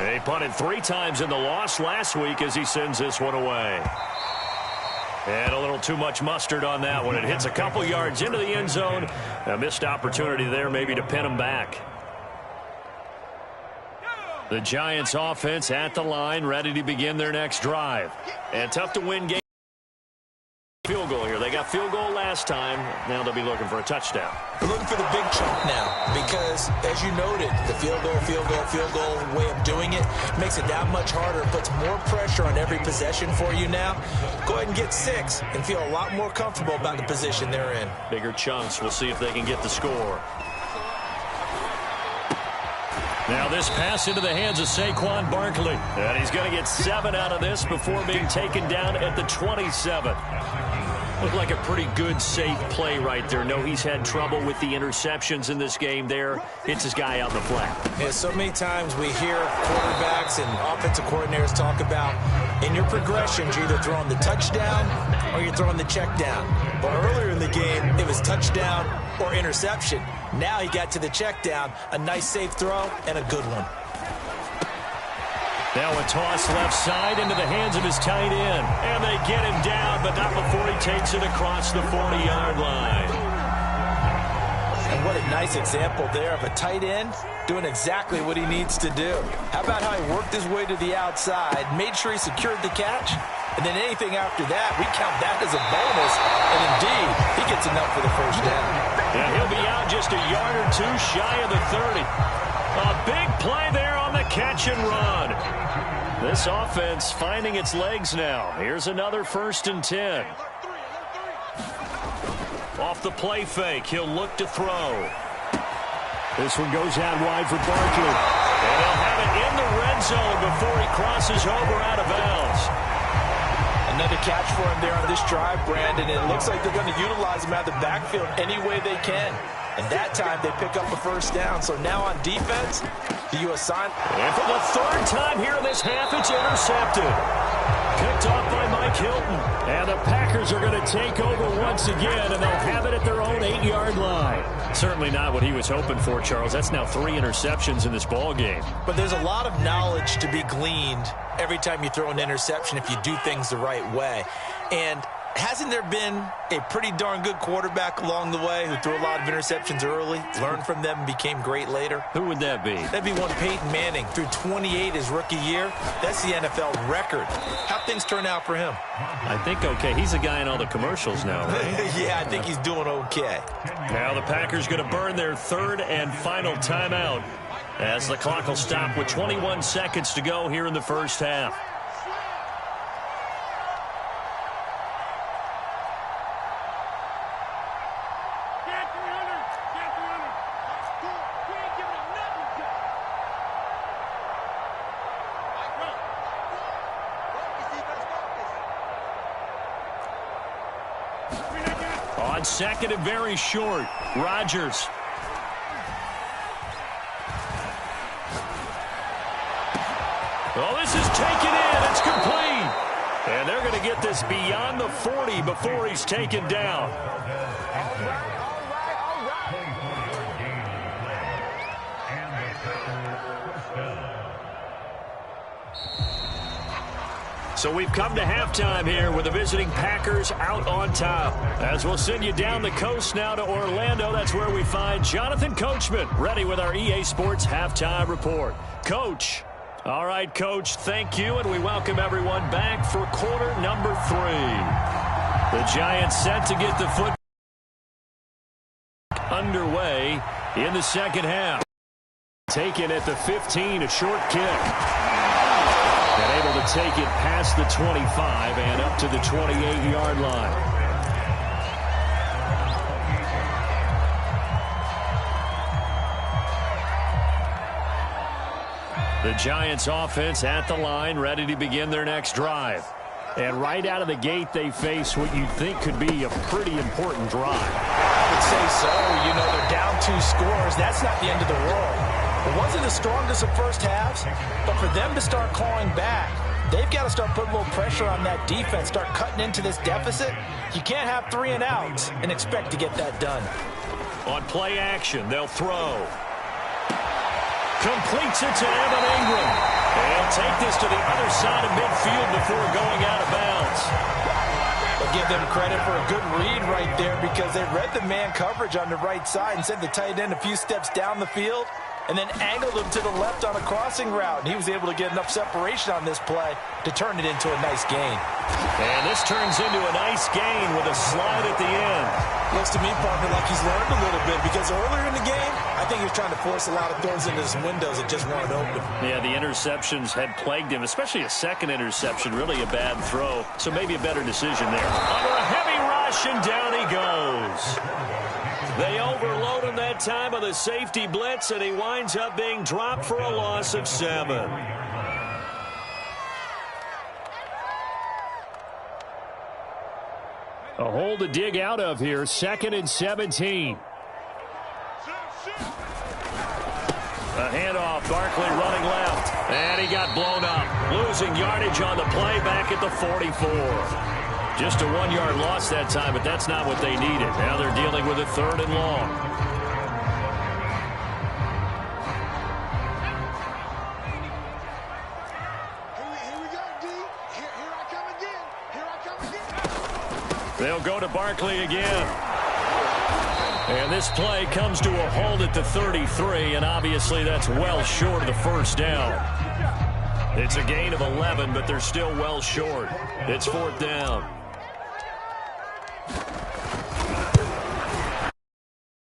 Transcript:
They punted 3 times in the loss last week as he sends this one away. And a little too much mustard on that one. It hits a couple yards into the end zone. A missed opportunity there maybe to pin him back. The Giants offense at the line, ready to begin their next drive. And tough to win game. Field goal here. They got field goal last time. Now they'll be looking for a touchdown. We're looking for the big chunk now because, as you noted, the field goal way of doing it makes it that much harder. It puts more pressure on every possession for you now. Go ahead and get 6 and feel a lot more comfortable about the position they're in. Bigger chunks. We'll see if they can get the score. Now this pass into the hands of Saquon Barkley. And he's going to get 7 out of this before being taken down at the 27. Looked like a pretty good, safe play right there. No, he's had trouble with the interceptions in this game there. Hits his guy out in the flat. Yeah, so many times we hear quarterbacks and offensive coordinators talk about in your progressions, you're either throwing the touchdown or you're throwing the check down. But earlier in the game, it was touchdown or interception. Now he got to the check down, a nice safe throw, and a good one. Now a toss left side into the hands of his tight end. And they get him down, but not before he takes it across the 40-yard line. And what a nice example there of a tight end doing exactly what he needs to do. How about how he worked his way to the outside, made sure he secured the catch, and then anything after that, we count that as a bonus. And indeed, he gets enough for the first down. And he'll be out just a yard or 2 shy of the 30. A big play there on the catch and run. This offense finding its legs now. Here's another 1st and 10. Off the play fake, he'll look to throw. This one goes out wide for Barkley. And he'll have it in the red zone before he crosses over out of bounds. Another catch for him there on this drive, Brandon. It looks like they're going to utilize him out of the backfield any way they can. And that time they pick up a first down. So now on defense, do you assign? And for the 3rd time here in this half, it's intercepted. Picked off by Mike Hilton. And the Packers are going to take over once again, and they'll have it at their own 8-yard line. Certainly not what he was hoping for, Charles. That's now 3 interceptions in this ball game. But there's a lot of knowledge to be gleaned every time you throw an interception if you do things the right way. And hasn't there been a pretty darn good quarterback along the way who threw a lot of interceptions early, learned from them, and became great later? Who would that be? That'd be one Peyton Manning. Threw 28 his rookie year. That's the NFL record. How'd things turn out for him? I think okay. He's a guy in all the commercials now, right? Yeah, I think he's doing okay. Now the Packers going to burn their 3rd and final timeout as the clock will stop with 21 seconds to go here in the first half. On 2nd and very short, Rodgers. Oh, this is taken in. It's complete. And they're going to get this beyond the 40 before he's taken down. So we've come to halftime here with the visiting Packers out on top. As we'll send you down the coast now to Orlando, that's where we find Jonathan Coachman ready with our EA Sports Halftime Report. Coach. All right, Coach, thank you, and we welcome everyone back for quarter number 3. The Giants set to get the foot underway in the second half. Taken at the 15, a short kick. And able to take it past the 25 and up to the 28-yard line. The Giants offense at the line, ready to begin their next drive. And right out of the gate, they face what you think could be a pretty important drive. I would say so. You know, they're down 2 scores. That's not the end of the world. It wasn't the strongest of first halves, but for them to start clawing back, they've got to start putting a little pressure on that defense, start cutting into this deficit. You can't have 3 and outs and expect to get that done. On play action, they'll throw. Completes it to Evan Ingram. They'll take this to the other side of midfield before going out of bounds. I'll give them credit for a good read right there because they read the man coverage on the right side and sent the tight end a few steps down the field and then angled him to the left on a crossing route. And he was able to get enough separation on this play to turn it into a nice gain. And this turns into a nice gain with a slide at the end. Looks to me, partner, like he's learned a little bit because earlier in the game, I think he was trying to force a lot of throws into his windows that just weren't open. Yeah, the interceptions had plagued him, especially a second interception, really a bad throw. So maybe a better decision there. Under a heavy rush, and down he goes. They overload him that time with a safety blitz, and he winds up being dropped for a loss of 7. A hole to dig out of here, 2nd and 17. A handoff, Barkley running left, and he got blown up. Losing yardage on the play back at the 44. Just a 1-yard loss that time, but that's not what they needed. Now they're dealing with a 3rd and long. Here we go, D. Here I come again. Here I come again. They'll go to Barkley again. And this play comes to a halt at the 33, and obviously that's well short of the first down. It's a gain of 11, but they're still well short. It's 4th down.